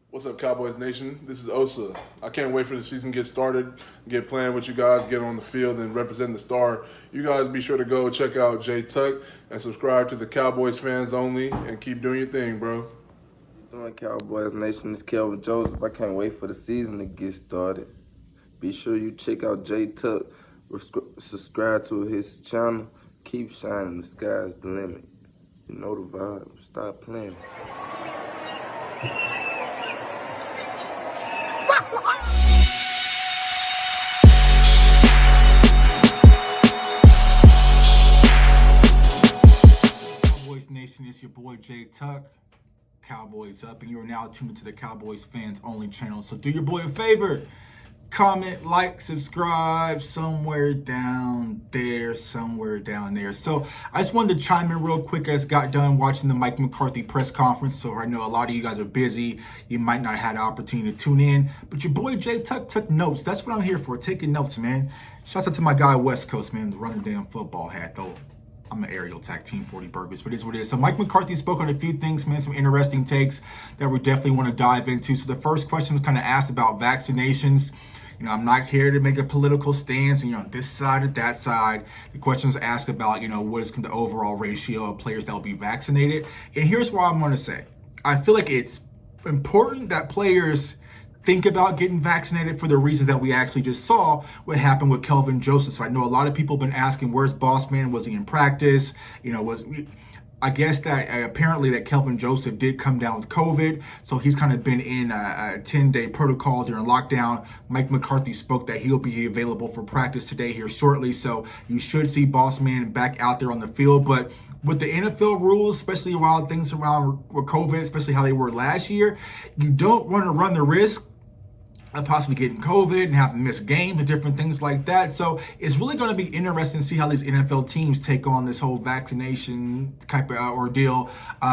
What's up, Cowboys Nation? This is Osa. I can't wait for the season to get started, get playing with you guys, get on the field, and represent the star. You guys be sure to go check out J Tuck and subscribe to the Cowboys fans only, and keep doing your thing, bro. Doing Cowboys Nation, it's Kelvin Joseph. I can't wait for the season to get started. Be sure you check out J Tuck, subscribe to his channel. Keep shining, the sky's the limit. You know the vibe. Stop playing. Cowboys Nation, it's your boy J Tuck. Cowboys up, and you are now tuned into the Cowboys fans only channel. So do your boy a favor. Comment, like, subscribe, somewhere down there. So I just wanted to chime in real quick. I just got done watching the Mike McCarthy press conference. So I know a lot of you guys are busy. You might not have had the opportunity to tune in. But your boy J Tuck took notes. That's what I'm here for, taking notes, man. Shouts out to my guy West Coast, man, running the damn football hat, though. I'm an aerial tag team 40 burgers, but it is what it is. So Mike McCarthy spoke on a few things, man, some interesting takes that we definitely want to dive into. So the first question was kind of asked about vaccinations. You know, I'm not here to make a political stance and you're on this side or that side. The question was asked about, you know, what is the overall ratio of players that will be vaccinated. And here's what I'm going to say. I feel like it's important that players think about getting vaccinated for the reasons that we actually just saw what happened with Kelvin Joseph. So I know a lot of people have been asking, where's Boss Man? Was he in practice? You know, I guess that apparently that Kelvin Joseph did come down with COVID. So he's kind of been in a 10-day protocol during lockdown. Mike McCarthy spoke that he'll be available for practice today here shortly. So you should see Boss Man back out there on the field. But with the NFL rules, especially while things around with COVID, especially how they were last year, you don't want to run the risk of possibly getting COVID and having to miss games and different things like that. So it's really going to be interesting to see how these NFL teams take on this whole vaccination type of ordeal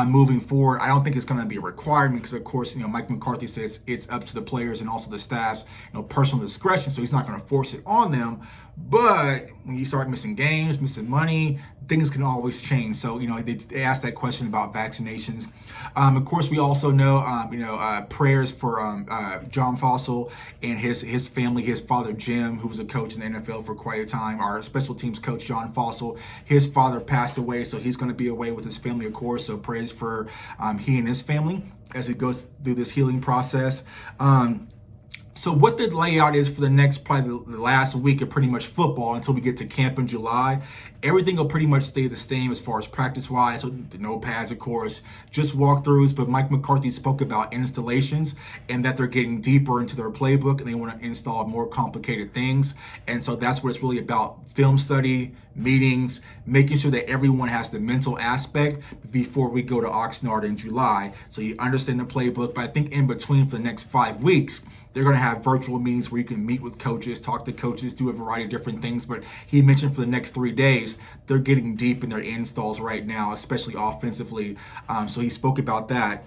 moving forward. I don't think it's going to be a requirement because, of course, you know, Mike McCarthy says it's up to the players and also the staff's, you know, personal discretion. So he's not going to force it on them. But when you start missing games, missing money, things can always change. So, you know, they asked that question about vaccinations. Of course, we also know, prayers for John Fossil and his family, his father, Jim, who was a coach in the NFL for quite a time. Our special teams coach, John Fossil, his father passed away. So he's going to be away with his family, of course. So prayers for he and his family as he goes through this healing process. So what the layout is for the next, probably the last week of pretty much football until we get to camp in July, everything will pretty much stay the same as far as practice-wise. So no pads, of course, just walkthroughs. But Mike McCarthy spoke about installations and that they're getting deeper into their playbook and they want to install more complicated things. And so that's what it's really about. Film study, meetings, making sure that everyone has the mental aspect before we go to Oxnard in July. So you understand the playbook. But I think in between for the next 5 weeks, they're going to have virtual meetings where you can meet with coaches, talk to coaches, do a variety of different things. But he mentioned for the next 3 days, they're getting deep in their installs right now, especially offensively. So he spoke about that.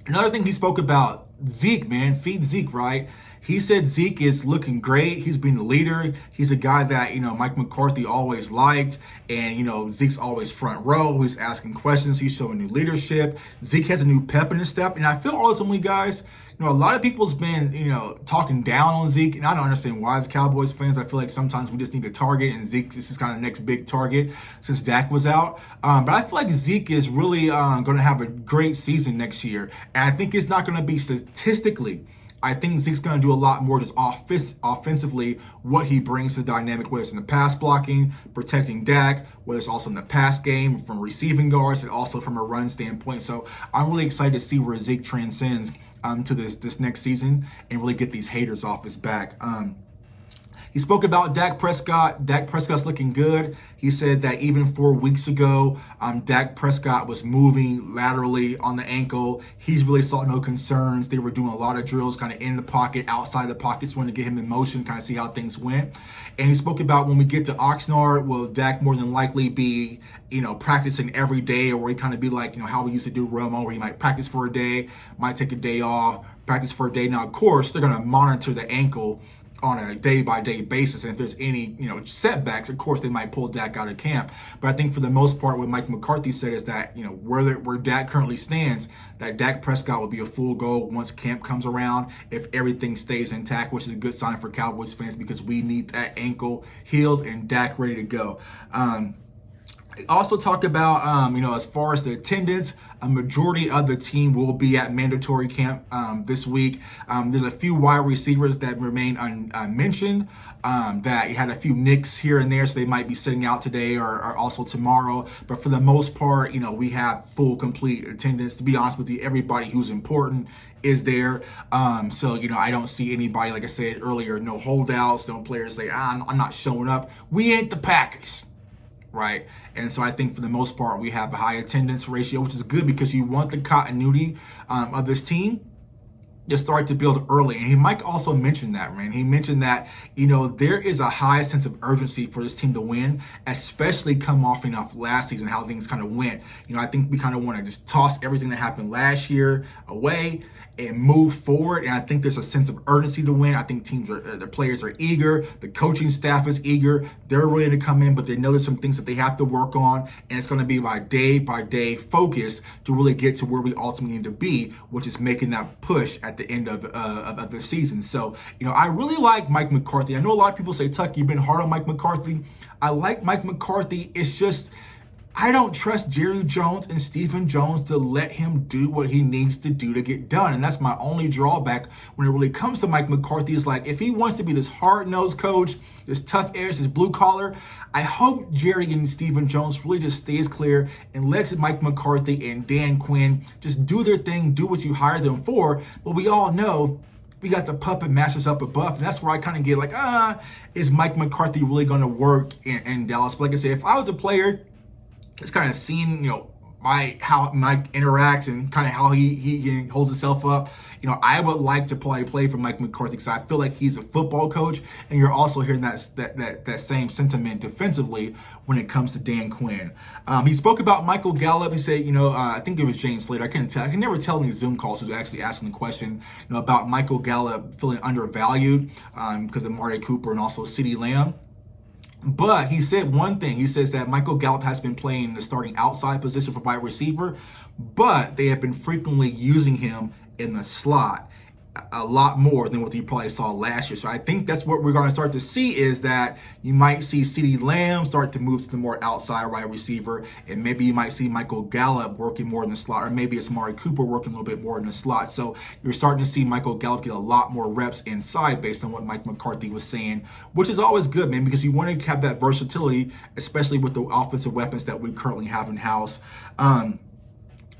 Another thing he spoke about, Zeke, man, feed Zeke, right? He said Zeke is looking great. He's been the leader. He's a guy that, you know, Mike McCarthy always liked. And, you know, Zeke's always front row. He's asking questions. He's showing new leadership. Zeke has a new pep in his step. And I feel ultimately, guys, you know, a lot of people's been, you know, talking down on Zeke. And I don't understand why as Cowboys fans. I feel like sometimes we just need a target. And Zeke is kind of the next big target since Dak was out. But I feel like Zeke is really going to have a great season next year. And I think it's not going to be statistically. I think Zeke's going to do a lot more just offensively, what he brings to the dynamic, whether it's in the pass blocking, protecting Dak, whether it's also in the pass game from receiving guards and also from a run standpoint. So I'm really excited to see where Zeke transcends to this next season and really get these haters off his back. He spoke about Dak Prescott. Dak Prescott's looking good. He said that even 4 weeks ago, Dak Prescott was moving laterally on the ankle. He's really saw no concerns. They were doing a lot of drills kind of in the pocket, outside the pockets, wanting to get him in motion, kind of see how things went. And he spoke about when we get to Oxnard, will Dak more than likely be, you know, practicing every day, or he kind of be like, you know, how we used to do Romo, where he might practice for a day, might take a day off, practice for a day. Now, of course, they're going to monitor the ankle on a day-by-day basis. And if there's any, setbacks, of course, they might pull Dak out of camp. But I think for the most part, what Mike McCarthy said is that, where Dak currently stands, that Dak Prescott will be a full go once camp comes around if everything stays intact, which is a good sign for Cowboys fans because we need that ankle healed and Dak ready to go. Also talked about, as far as the attendance, a majority of the team will be at mandatory camp this week. There's a few wide receivers that remain unmentioned that had a few nicks here and there, so they might be sitting out today or also tomorrow. But for the most part, we have full, complete attendance. To be honest with you, everybody who's important is there. So, I don't see anybody, like I said earlier, no holdouts, no players say, I'm not showing up. We ain't the Packers. Right. And so I think for the most part, we have a high attendance ratio, which is good because you want the continuity of this team to start to build early. And he might also mention that, man. He mentioned that, there is a high sense of urgency for this team to win, especially come off last season, how things kind of went. I think we kind of want to just toss everything that happened last year away and move forward. And I think there's a sense of urgency to win. I think the players are eager. The coaching staff is eager. They're ready to come in, but they know there's some things that they have to work on. And it's going to be by day focus to really get to where we ultimately need to be, which is making that push at the end of the season. So, I really like Mike McCarthy. I know a lot of people say, Tuck, you've been hard on Mike McCarthy. I like Mike McCarthy. It's just, I don't trust Jerry Jones and Stephen Jones to let him do what he needs to do to get done. And that's my only drawback when it really comes to Mike McCarthy is like, if he wants to be this hard-nosed coach, this tough ass, this blue collar, I hope Jerry and Stephen Jones really just stays clear and lets Mike McCarthy and Dan Quinn just do their thing, do what you hired them for. But we all know we got the puppet masters up above, and that's where I kind of get like, is Mike McCarthy really going to work in Dallas? But like I said, if I was a player, it's kind of seeing, how Mike interacts and kind of how he holds himself up. I would like to play for Mike McCarthy because I feel like he's a football coach, and you're also hearing that same sentiment defensively when it comes to Dan Quinn. He spoke about Michael Gallup. He said, I think it was James Slater. I can never tell in these Zoom calls who's actually asking the question, about Michael Gallup feeling undervalued because of Amari Cooper and also CeeDee Lamb. But he said one thing. He says that Michael Gallup has been playing the starting outside position for wide receiver, but they have been frequently using him in the slot a lot more than what you probably saw last year. So I think that's what we're going to start to see is that you might see CeeDee Lamb start to move to the more outside wide receiver, and maybe you might see Michael Gallup working more in the slot, or maybe it's Amari Cooper working a little bit more in the slot. So you're starting to see Michael Gallup get a lot more reps inside based on what Mike McCarthy was saying, which is always good, man, because you want to have that versatility, especially with the offensive weapons that we currently have in-house.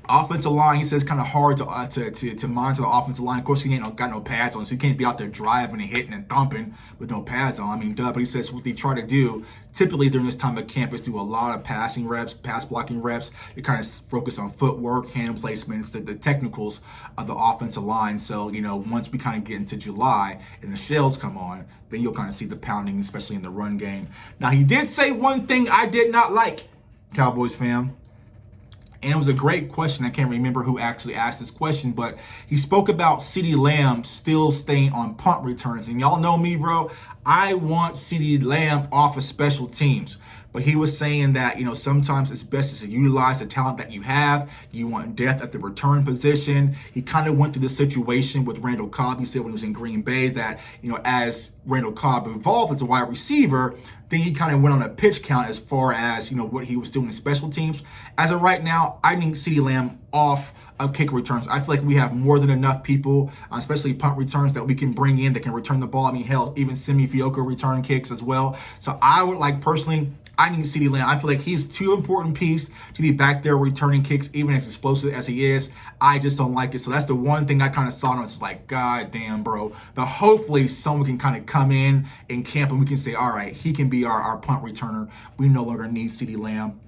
Offensive line, he says, kind of hard to monitor the offensive line. Of course, he ain't got no pads on, so he can't be out there driving and hitting and thumping with no pads on. I mean, duh. But he says what they try to do typically during this time of camp is do a lot of passing reps, pass blocking reps. They kind of focus on footwork, hand placements, the technicals of the offensive line. So, once we kind of get into July and the shells come on, then you'll kind of see the pounding, especially in the run game. Now, he did say one thing I did not like, Cowboys fam. And it was a great question. I can't remember who actually asked this question, but he spoke about CeeDee Lamb still staying on punt returns. And y'all know me, bro. I want CeeDee Lamb off of special teams. But he was saying that, sometimes it's best to utilize the talent that you have. You want depth at the return position. He kind of went through the situation with Randall Cobb. He said when he was in Green Bay that, as Randall Cobb evolved as a wide receiver, then he kind of went on a pitch count as far as, what he was doing in special teams. As of right now, I think CeeDee Lamb off of kick returns. I feel like we have more than enough people, especially punt returns, that we can bring in that can return the ball. I mean, hell, even Simi Fioco return kicks as well. So I would personally, I need CeeDee Lamb. I feel like he's too important piece to be back there returning kicks, even as explosive as he is. I just don't like it. So that's the one thing I kind of saw, and it's like, God damn, bro. But hopefully someone can kind of come in camp and we can say, all right, he can be our punt returner. We no longer need CeeDee Lamb.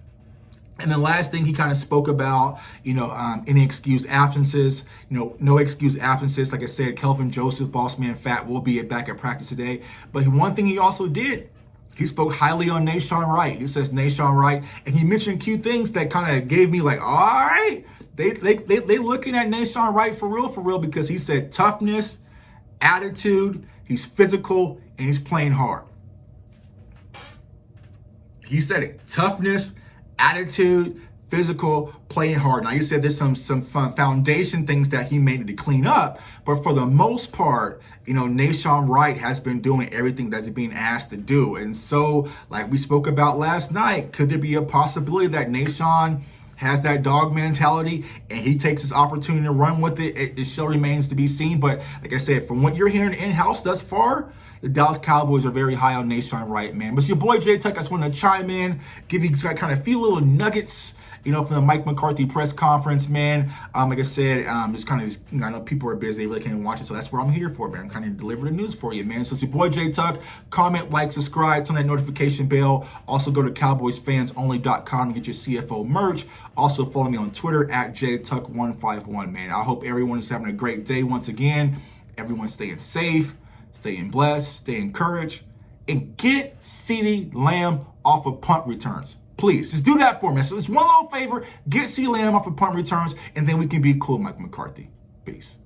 And the last thing he kind of spoke about, any excused absences, no excused absences. Like I said, Kelvin Joseph, boss man Fat, will be back at practice today. But one thing he also did, he spoke highly on Nashawn Wright. He says Nashawn Wright, and he mentioned cute things that kind of gave me like, all right, they looking at Nashawn Wright for real, because he said toughness attitude, he's physical, and he's playing hard. He said it. Toughness, attitude, physical, playing hard. Now, you said there's some foundation things that he may need to clean up, but for the most part, you know, Nahshon Wright has been doing everything that's being asked to do. And so, like we spoke about last night, could there be a possibility that Nahshon has that dog mentality and he takes his opportunity to run with it? It still remains to be seen. But like I said, from what you're hearing in-house thus far, the Dallas Cowboys are very high on Nahshon Wright, man. But it's your boy Jay Tuck. I just wanted to chime in, give you kind of a few little nuggets, you know, from the Mike McCarthy press conference, man. Like I said, just kind of, I know people are busy, they really can't watch it, so that's what I'm here for, man. I'm kind of deliver the news for you, man. So it's your boy Jay Tuck. Comment, like, subscribe, turn that notification bell. Also go to cowboysfansonly.com to get your CFO merch. Also follow me on Twitter at JTuck151, man. I hope everyone is having a great day once again. Everyone's staying safe, staying blessed, stay encouraged, and get CeeDee Lamb off of punt returns. Please, just do that for me. So it's one little favor. Get CeeDee Lamb off of punt returns, and then we can be cool, Mike McCarthy. Peace.